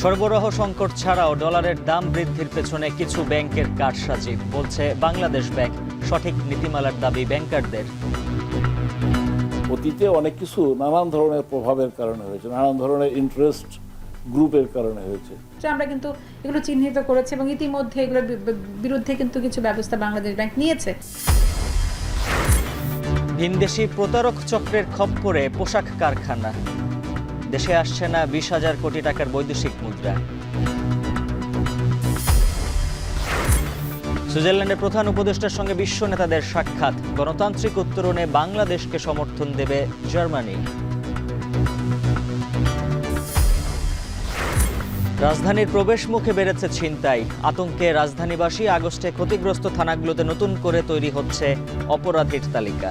সরবরাহ সংকট ছাড়াও ডলারের দাম বৃদ্ধির পেছনে কিছু ব্যাংকের কারসাজি, বলছে বাংলাদেশ ব্যাংক। সঠিক নীতিমালার দাবি ব্যাংকারদের। অতীতে অনেক কিছু নানান ধরনের প্রভাবের কারণে হয়েছে, নানান ধরনের ইন্টারেস্ট গ্রুপের কারণে হয়েছে। আমরা কিন্তু এগুলো চিহ্নিত করেছি এবং ইতিমধ্যে এগুলোর বিরুদ্ধে কিন্তু কিছু ব্যবস্থা বাংলাদেশ ব্যাংক নিয়েছে। ভিনদেশি প্রতারক চক্রের খপ্পরে পোশাক কারখানা, দেশে আসছে না 20,000 কোটি টাকার বৈদেশিক মুদ্রা। সুইজারল্যান্ডের প্রধান উপদেষ্টার সঙ্গে বিশ্ব নেতাদের সাক্ষাৎ, গণতান্ত্রিক উত্তরণে বাংলাদেশকে সমর্থন দেবে জার্মানি। রাজধানীর প্রবেশ মুখে বেড়েছে ছিনতাই, আতঙ্কে রাজধানীবাসী। আগস্টে ক্ষতিগ্রস্ত থানাগুলোতে নতুন করে তৈরি হচ্ছে অপরাধীর তালিকা।